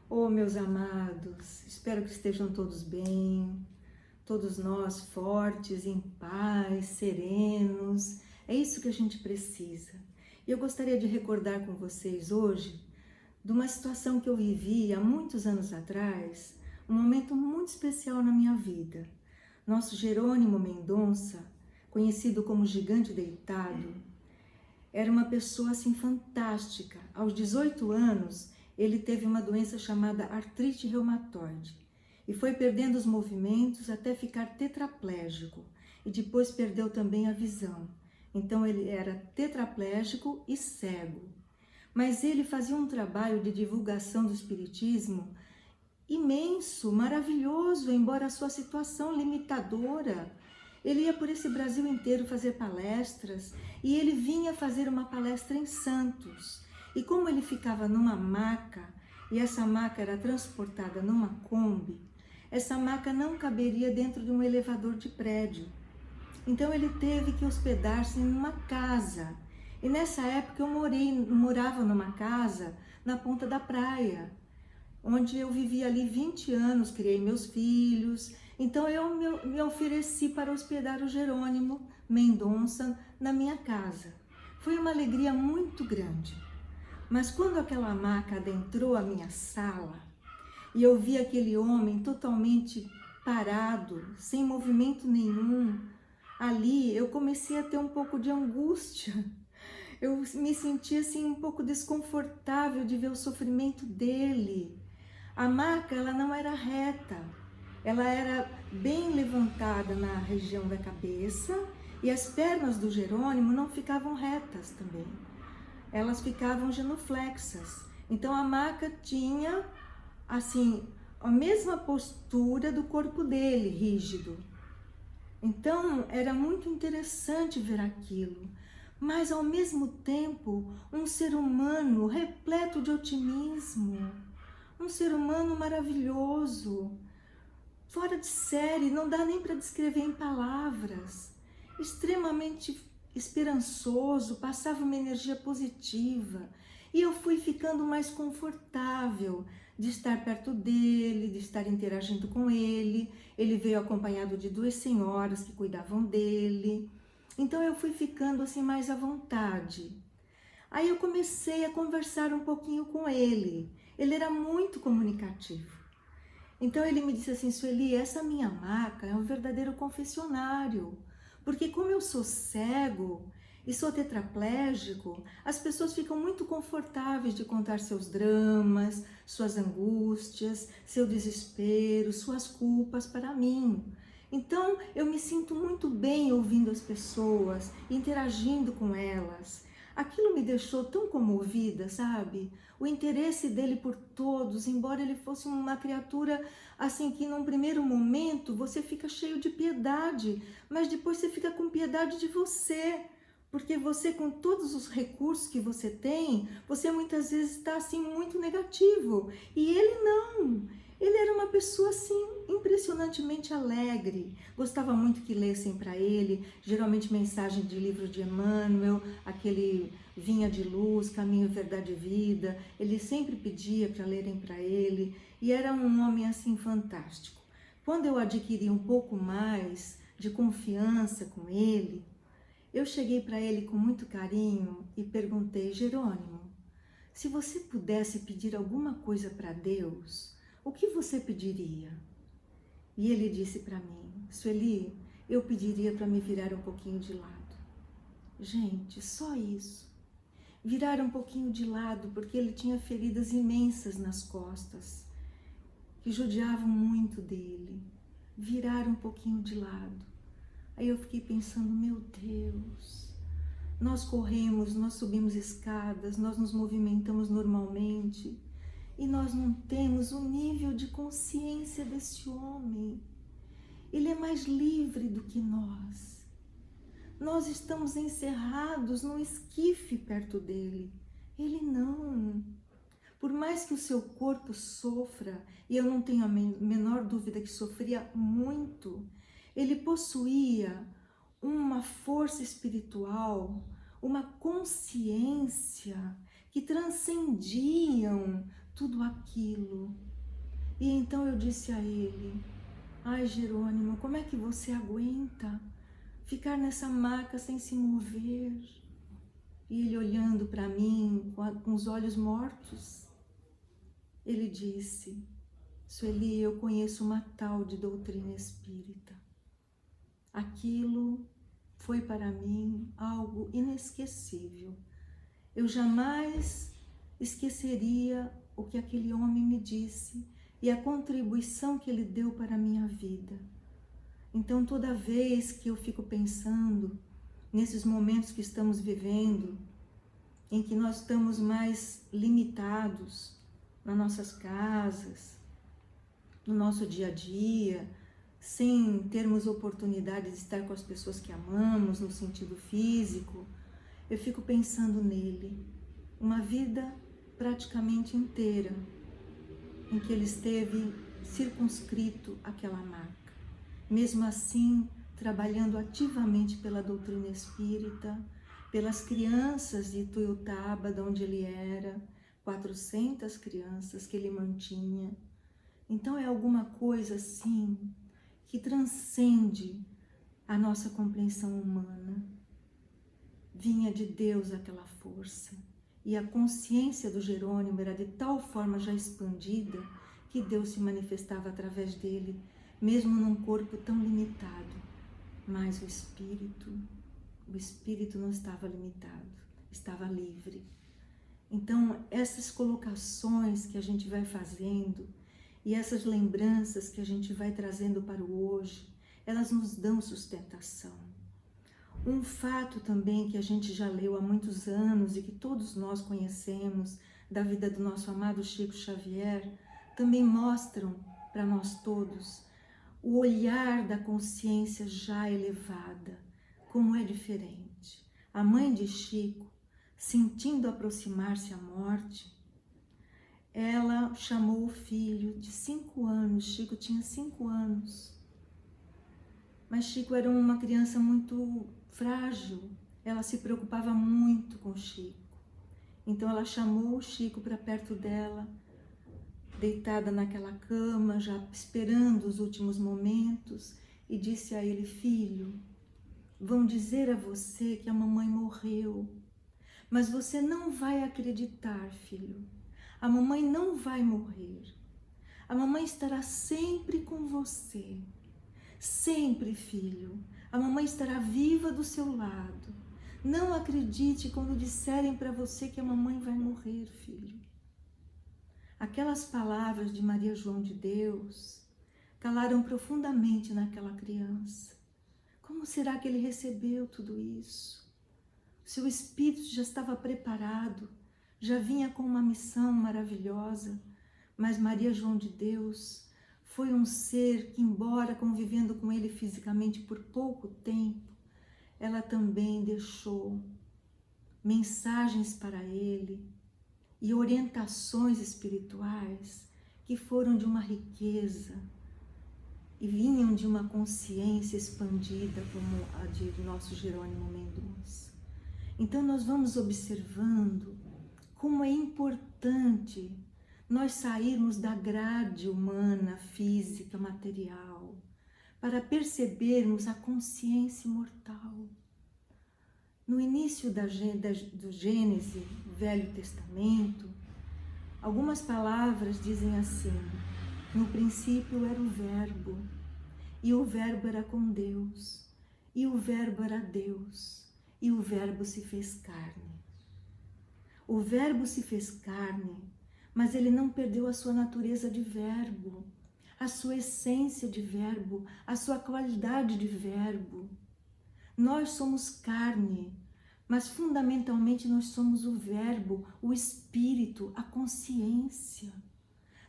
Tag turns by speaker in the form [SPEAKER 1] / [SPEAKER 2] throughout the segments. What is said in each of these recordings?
[SPEAKER 1] Oh, meus amados, espero que estejam todos bem, todos nós fortes, em paz, serenos. É isso que a gente precisa. E eu gostaria de recordar com vocês hoje de uma situação que eu vivi há muitos anos atrás, um momento muito especial na minha vida. Nosso Jerônimo Mendonça, conhecido como Gigante Deitado, era uma pessoa assim fantástica. Aos 18 anos, ele teve uma doença chamada artrite reumatoide e foi perdendo os movimentos até ficar tetraplégico e depois perdeu também a visão. Então ele era tetraplégico e cego. Mas ele fazia um trabalho de divulgação do espiritismo imenso, maravilhoso, embora a sua situação limitadora. Ele ia por esse Brasil inteiro fazer palestras e ele vinha fazer uma palestra em Santos. E como ele ficava numa maca e essa maca era transportada numa Kombi, essa maca não caberia dentro de um elevador de prédio. Então ele teve que hospedar-se numa casa. E nessa época eu morava numa casa na ponta da praia, onde eu vivi ali 20 anos, criei meus filhos. Então eu me ofereci para hospedar o Jerônimo Mendonça na minha casa. Foi uma alegria muito grande. Mas quando aquela maca adentrou a minha sala e eu vi aquele homem totalmente parado, sem movimento nenhum, ali eu comecei a ter um pouco de angústia. Eu me sentia assim um pouco desconfortável de ver o sofrimento dele. A maca, ela não era reta, ela era bem levantada na região da cabeça e as pernas do Jerônimo não ficavam retas também, elas ficavam genuflexas. Então a maca tinha, assim, a mesma postura do corpo dele, rígido. Então era muito interessante ver aquilo, mas ao mesmo tempo um ser humano repleto de otimismo. Um ser humano maravilhoso, fora de série, não dá nem para descrever em palavras. Extremamente esperançoso, passava uma energia positiva. E eu fui ficando mais confortável de estar perto dele, de estar interagindo com ele. Ele veio acompanhado de 2 senhoras que cuidavam dele. Então eu fui ficando assim mais à vontade. Aí eu comecei a conversar um pouquinho com ele. Ele era muito comunicativo. Então ele me disse assim: Sueli, essa minha maca é um verdadeiro confessionário. Porque como eu sou cego e sou tetraplégico, as pessoas ficam muito confortáveis de contar seus dramas, suas angústias, seu desespero, suas culpas para mim. Então eu me sinto muito bem ouvindo as pessoas, interagindo com elas. Aquilo me deixou tão comovida, sabe? O interesse dele por todos, embora ele fosse uma criatura assim que num primeiro momento você fica cheio de piedade, mas depois você fica com piedade de você, porque você, com todos os recursos que você tem, você muitas vezes está assim muito negativo, e ele não. Ele era uma pessoa assim impressionantemente alegre, gostava muito que lessem para ele, geralmente mensagem de livro de Emmanuel, aquele Vinha de Luz, Caminho, Verdade e Vida. Ele sempre pedia para lerem para ele e era um homem assim fantástico. Quando eu adquiri um pouco mais de confiança com ele, eu cheguei para ele com muito carinho e perguntei: Jerônimo, se você pudesse pedir alguma coisa para Deus, o que você pediria? E ele disse para mim: Sueli, eu pediria para me virar um pouquinho de lado. Gente, só isso. Virar um pouquinho de lado, porque ele tinha feridas imensas nas costas, que judiavam muito dele. Virar um pouquinho de lado. Aí eu fiquei pensando: meu Deus, nós corremos, nós subimos escadas, nós nos movimentamos normalmente e nós não temos o nível de consciência desse homem. Ele é mais livre do que nós. Nós estamos encerrados num esquife perto dele. Ele não. Por mais que o seu corpo sofra, e eu não tenho a menor dúvida que sofria muito, ele possuía uma força espiritual, uma consciência que transcendiam tudo aquilo. E então eu disse a ele: ai, Jerônimo, como é que você aguenta ficar nessa maca sem se mover? E ele olhando para mim com os olhos mortos, ele disse: Sueli, eu conheço uma tal de doutrina espírita. Aquilo foi para mim algo inesquecível. Eu jamais esqueceria o que aquele homem me disse e a contribuição que ele deu para a minha vida. Então, toda vez que eu fico pensando nesses momentos que estamos vivendo, em que nós estamos mais limitados nas nossas casas, no nosso dia a dia, sem termos oportunidade de estar com as pessoas que amamos no sentido físico, eu fico pensando nele, uma vida praticamente inteira em que ele esteve circunscrito àquela maca. Mesmo assim, trabalhando ativamente pela doutrina espírita, pelas crianças de Ituiutaba, de onde ele era, 400 crianças que ele mantinha. Então é alguma coisa assim que transcende a nossa compreensão humana. Vinha de Deus aquela força. E a consciência do Jerônimo era de tal forma já expandida que Deus se manifestava através dele, mesmo num corpo tão limitado. Mas o espírito não estava limitado, estava livre. Então, essas colocações que a gente vai fazendo e essas lembranças que a gente vai trazendo para o hoje, elas nos dão sustentação. Um fato também que a gente já leu há muitos anos e que todos nós conhecemos da vida do nosso amado Chico Xavier, também mostram para nós todos o olhar da consciência já elevada, como é diferente. A mãe de Chico, sentindo aproximar-se a morte, ela chamou o filho de 5 anos, Chico tinha 5 anos, mas Chico era uma criança muito frágil, ela se preocupava muito com Chico. Então ela chamou o Chico para perto dela, deitada naquela cama, já esperando os últimos momentos, e disse a ele: filho, vão dizer a você que a mamãe morreu, mas você não vai acreditar, filho. A mamãe não vai morrer. A mamãe estará sempre com você. Sempre, filho. A mamãe estará viva do seu lado. Não acredite quando disserem para você que a mamãe vai morrer, filho. Aquelas palavras de Maria João de Deus calaram profundamente naquela criança. Como será que ele recebeu tudo isso? Seu espírito já estava preparado, já vinha com uma missão maravilhosa, mas Maria João de Deus foi um ser que, embora convivendo com ele fisicamente por pouco tempo, ela também deixou mensagens para ele e orientações espirituais que foram de uma riqueza e vinham de uma consciência expandida como a de nosso Jerônimo Mendonça. Então nós vamos observando como é importante nós sairmos da grade humana, física, material, para percebermos a consciência imortal. No início do Gênesis, Velho Testamento, algumas palavras dizem assim: no princípio era o Verbo, e o Verbo era com Deus, e o Verbo era Deus, e o Verbo se fez carne. O Verbo se fez carne, mas ele não perdeu a sua natureza de Verbo, a sua essência de Verbo, a sua qualidade de Verbo. Nós somos carne, mas fundamentalmente nós somos o Verbo, o Espírito, a consciência.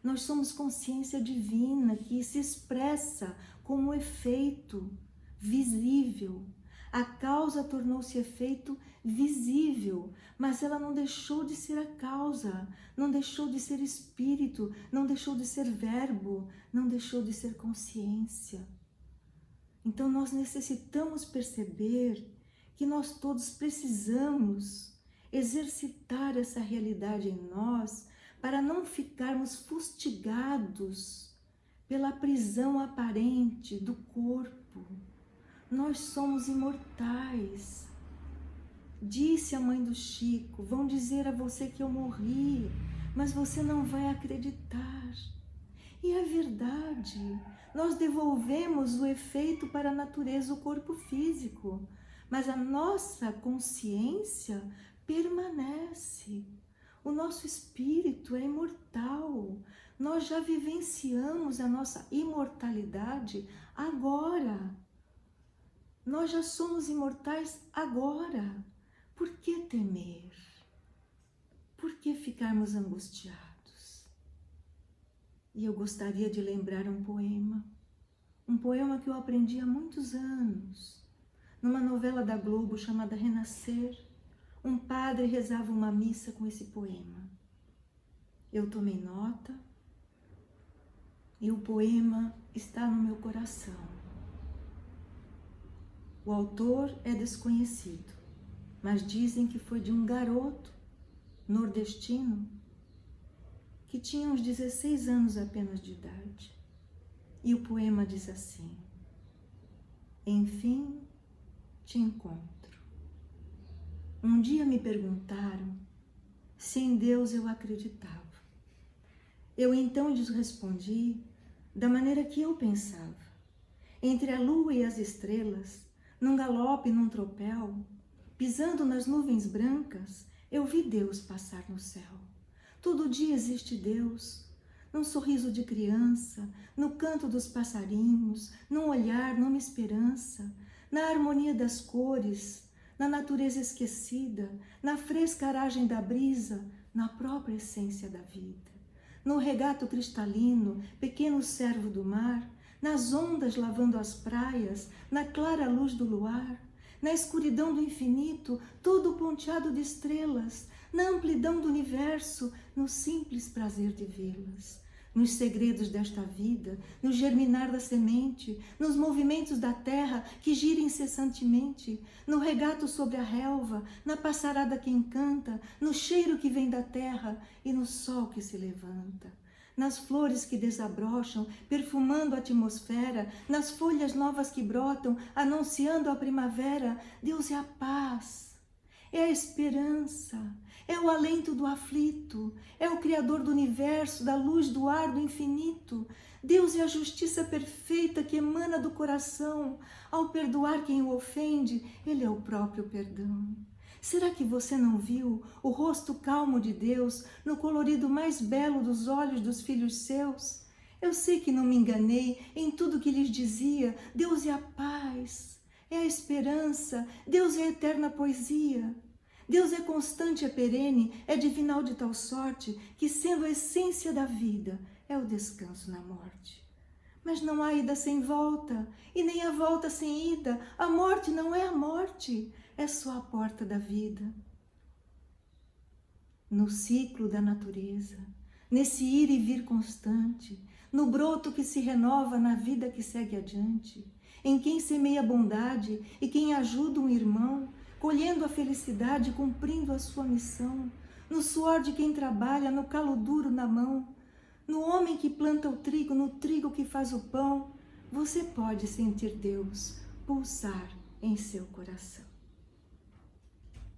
[SPEAKER 1] Nós somos consciência divina que se expressa como efeito visível. A causa tornou-se efeito visível, mas ela não deixou de ser a causa, não deixou de ser espírito, não deixou de ser verbo, não deixou de ser consciência. Então nós necessitamos perceber que nós todos precisamos exercitar essa realidade em nós para não ficarmos fustigados pela prisão aparente do corpo. Nós somos imortais. Disse a mãe do Chico: vão dizer a você que eu morri, mas você não vai acreditar. E é verdade, nós devolvemos o efeito para a natureza, o corpo físico, mas a nossa consciência permanece. O nosso espírito é imortal. Nós já vivenciamos a nossa imortalidade agora. Nós já somos imortais agora. Por que temer? Por que ficarmos angustiados? E eu gostaria de lembrar um poema que eu aprendi há muitos anos, numa novela da Globo chamada Renascer. Um padre rezava uma missa com esse poema. Eu tomei nota e o poema está no meu coração. O autor é desconhecido, mas dizem que foi de um garoto nordestino que tinha uns 16 anos apenas de idade. E o poema diz assim: enfim te encontro. Um dia me perguntaram se em Deus eu acreditava. Eu então lhes respondi da maneira que eu pensava. Entre a lua e as estrelas, num galope, num tropel, pisando nas nuvens brancas, eu vi Deus passar no céu. Todo dia existe Deus, num sorriso de criança, no canto dos passarinhos, num olhar, numa esperança, na harmonia das cores, na natureza esquecida, na fresca aragem da brisa, na própria essência da vida. No regato cristalino, pequeno servo do mar, nas ondas lavando as praias, na clara luz do luar, na escuridão do infinito, todo ponteado de estrelas, na amplidão do universo, no simples prazer de vê-las. Nos segredos desta vida, no germinar da semente, nos movimentos da terra que gira incessantemente, no regato sobre a relva, na passarada que encanta, no cheiro que vem da terra e no sol que se levanta. Nas flores que desabrocham, perfumando a atmosfera, nas folhas novas que brotam, anunciando a primavera, Deus é a paz, é a esperança, é o alento do aflito, é o Criador do universo, da luz, do ar, do infinito. Deus é a justiça perfeita que emana do coração. Ao perdoar quem o ofende, Ele é o próprio perdão. Será que você não viu o rosto calmo de Deus no colorido mais belo dos olhos dos filhos seus? Eu sei que não me enganei em tudo que lhes dizia. Deus é a paz, é a esperança, Deus é a eterna poesia. Deus é constante, é perene, é divinal de tal sorte que, sendo a essência da vida, é o descanso na morte. Mas não há ida sem volta, e nem a volta sem ida. A morte não é a morte, é só a porta da vida. No ciclo da natureza, nesse ir e vir constante, no broto que se renova na vida que segue adiante, em quem semeia bondade e quem ajuda um irmão, colhendo a felicidade, cumprindo a sua missão, no suor de quem trabalha, no calo duro na mão, no homem que planta o trigo, no trigo que faz o pão, você pode sentir Deus pulsar em seu coração.